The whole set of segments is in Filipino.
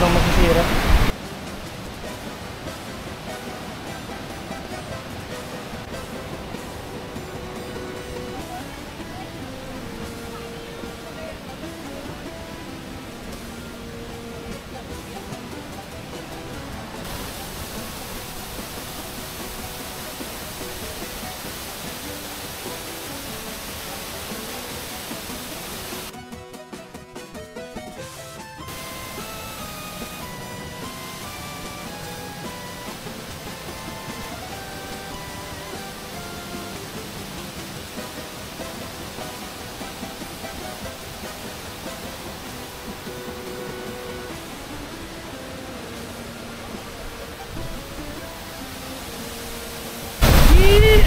parang masisira.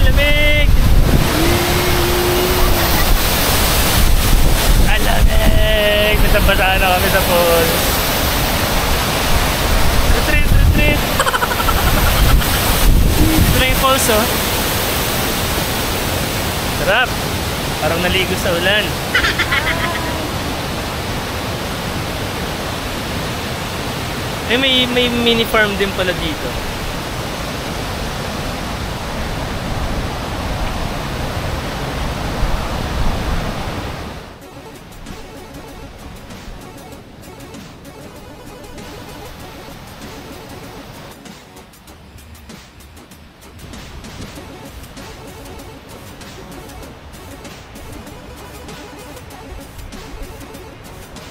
Lamig! Alamig! Nasabasaan na kami sa falls. Retreat! Retreat! Ito na yung falls, oh. Sarap! Parang naligo sa ulan. Eh, may mini farm din pala dito.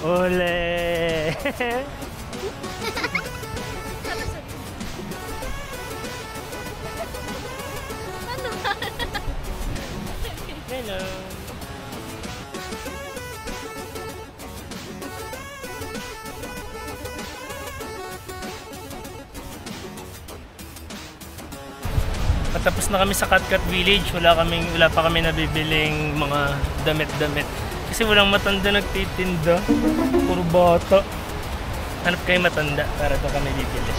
Ole! Hello! Patapos na kami sa Katkat Village. Wala pa kami nabibiling mga damit-damit. Kasi walang matanda nagtitinda. Puro bata. Hanap kayo matanda para ito kami bibili.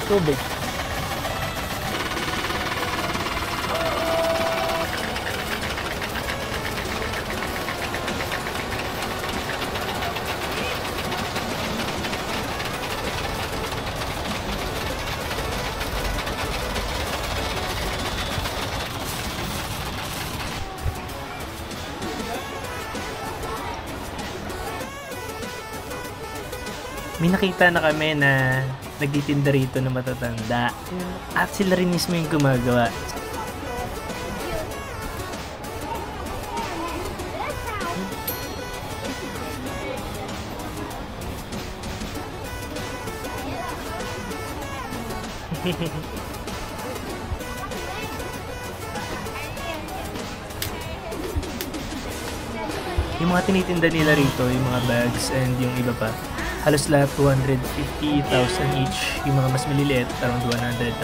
Tubig. May nakita na kami na nagtitinda rito na matatanda. At sila rin mismo yung gumagawa. Yung mga tinitinda nila rito, yung mga bags and yung iba pa, halos lahat 250,000 each. Yung mga mas maliliit, around 100,000.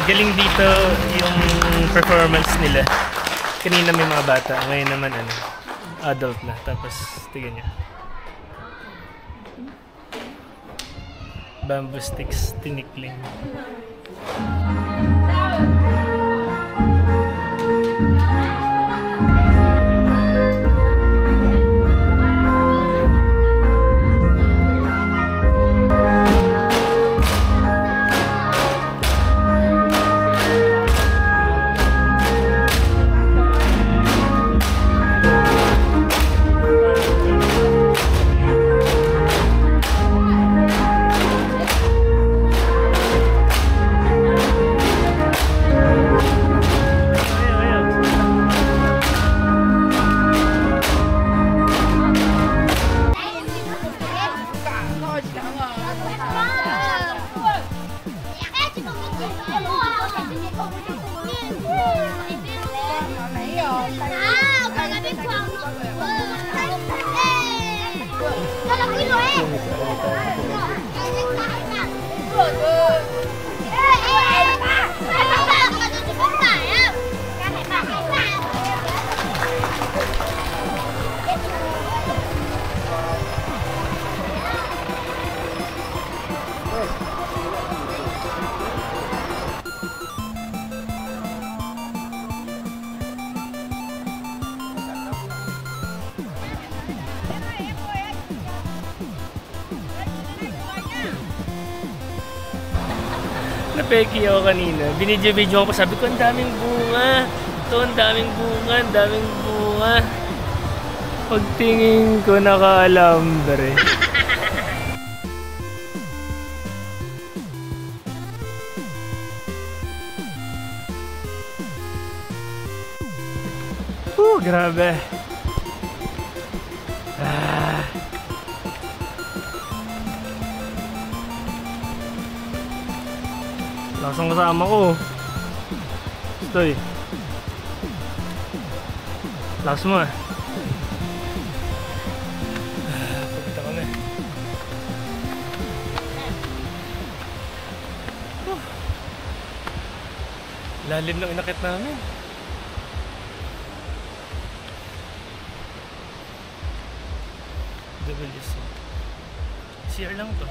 galing dito yung performance nila. Kanina may mga bata, ngayon naman ano, adult na. Tapos, tignan nyo. Bamboo sticks, tinikling. Napeki ako kanina. Binidyo-video ako, sabi ko, ang daming bunga. Ito, ang daming bunga, ang daming bunga. Pagtingin ko, naka-alambre. Grabe. Lakas kasama ko. Stoy. Lakas mo ah. Pagkita kami. Lalim ng inakit namin. WC. CR lang to.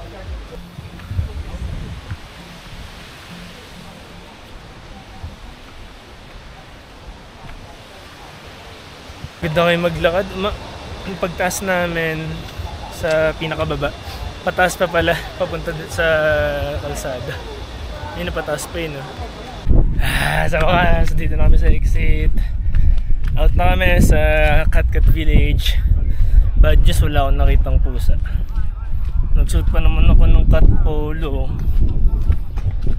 Ganda kayo maglakad. Pagtaas namin sa pinakababa, pataas pa pala, papunta sa kalsada. Yun na, pataas pa yun. No? Sa wakas, dito na kami sa exit. Out na kami sa Katkat Village. Bad news, wala akong nakitang pusa. Nagsuot pa naman ako ng cat polo.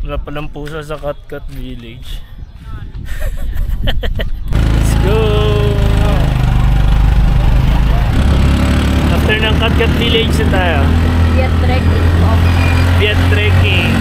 Wala palang pusa sa Katkat Village. Let's go! After ng Katkat Village na tayo. Viet trekking. Viet trekking.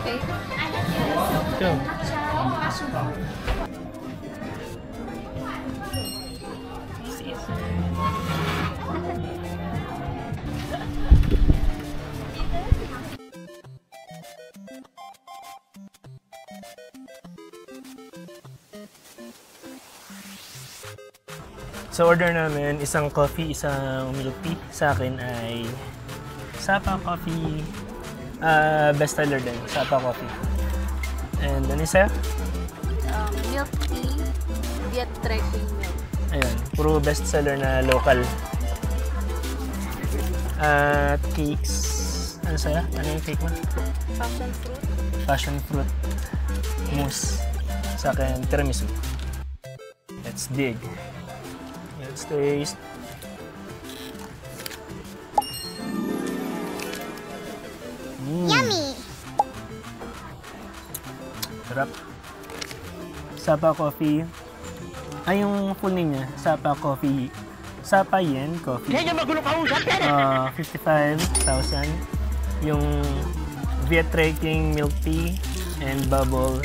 Okay. Go. So order namin isang coffee, isang milk tea. Sa akin ay Sapa Coffee. Best seller din, Sapa Coffee. And ano sa'yo? Milk tea, Viet trekking milk. Ayun, puro best seller na local. At cakes. Ano sa'yo? Ano yung cake mo? Passion fruit. Passion fruit mousse. Sa akin, tiramisu. Let's dig. Let's taste. Yummy! Sarap. Sapa Coffee. Ay, yung full name niya, Sapa Coffee. Sapa Yen Coffee. 55,000. Yung Viet Trekking Milk Tea and Bubble,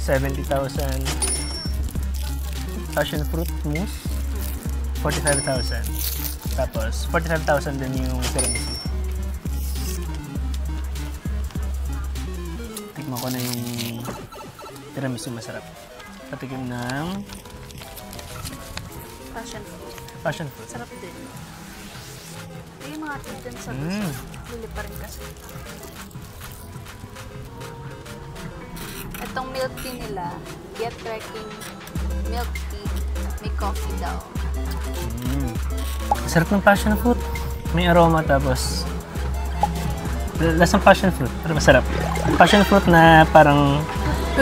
70,000. Passion Fruit Mousse, 45,000. Tapos, 45,000 din yung tiramisu. Tikman ko na yung tiramisu, masarap. Patikim ng Passion fruit. passion fruit. Sarap din. Yung mga titin sa Mm. huli pa rin kasi. Itong milk tea nila, Viet trekking milk tea, may coffee daw. Sarap ng passion fruit. May aroma tapos lasang passion fruit. Pero masarap. Passion fruit na parang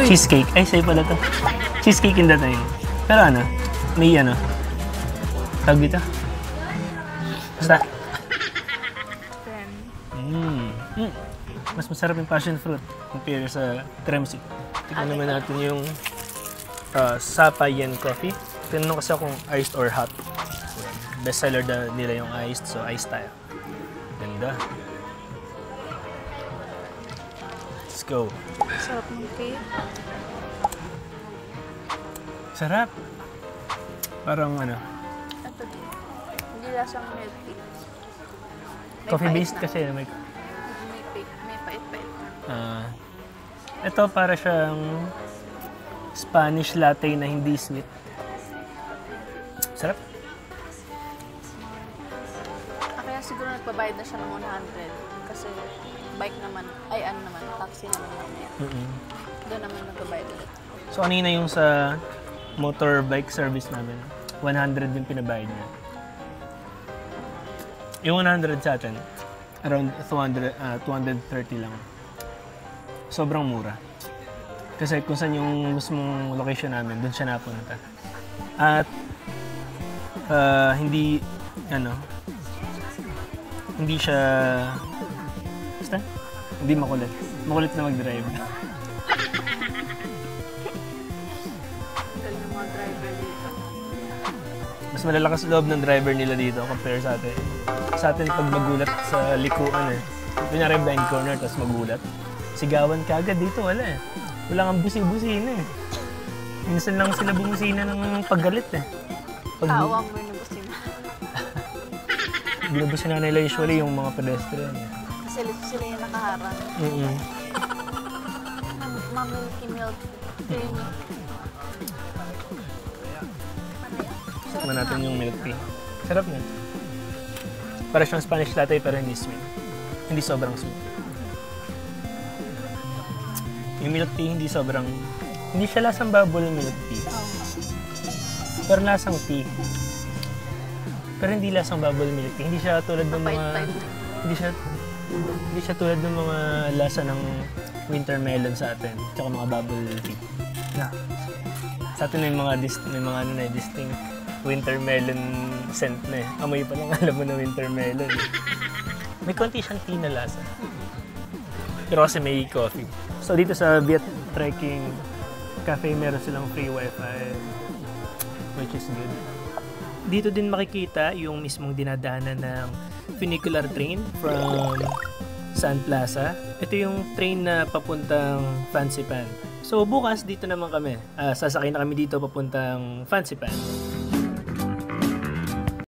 cheesecake. Ay, sa'yo pala to. Cheesecake in dating. Pero ano, may ano, tawag dito. Basta. Mas masarap yung passion fruit compare sa tiramisu. Tignan naman natin yung Sapa Yen Coffee. Tinanong kasi kung iced or hot. Best seller nila yung iced, so iced tayo. Ganda. Let's go. Sarap ng cake. Sarap. Parang ano, Ito din. Hindi lasang milk tea. May coffee-based pait na. kasi. May May pait-pait. ito para siyang Spanish latte na hindi sweet. Sarap. Kaya siguro nagbabayad na siya ng 100 kasi bike naman, ay ano naman, taxi naman mamaya. Doon naman nagbabayad ulit. So kanina yung sa motorbike service namin, 100 yung pinabayad niya. Yung 100 sa atin, around 230 lang. Sobrang mura. Kasi kung saan yung mismong location namin, doon siya napunta. At hindi siya basta hindi makulit. Makulit na mag-drive. Galing ng mga driver dito. Mas malalakas loob ng driver nila dito compare sa atin. Sa atin pag magulat sa likuan kunyari blind corner tapos magulat, sigawan ka agad. Dito wala eh. Wala kang busi-busina eh. Minsan lang sila bumusina ng paggalit eh. Kaawang mo yung busina. Binubusina nila usually yung mga pedestrian. Kasi sila yung nakaharang. Mamilky milk creamy. Tikman natin yung milk tea. Sarap na. Para siyang Spanish latte pero hindi sweet. Hindi sobrang sweet. Yung milk tea hindi siya lasang bubble milk tea. Pero lasang tea. Pero hindi lasang bubble milk tea. Hindi siya tulad ng mga hindi siya tulad ng mga lasa ng winter melon sa atin, tsaka mga bubble tea. Na. Sa atin may mga distinct winter melon scent na eh. Amoy pa lang alam mo na winter melon. May konti siyang tea na lasa. Pero kasi may coffee. So dito sa Viet Trekking Cafe, meron silang free wifi, which is good. Dito din makikita yung mismong dinadaanan ng funicular train from Sun Plaza. Ito yung train na papuntang Fansipan. So bukas dito naman kami. Sasakay na kami dito papuntang Fansipan.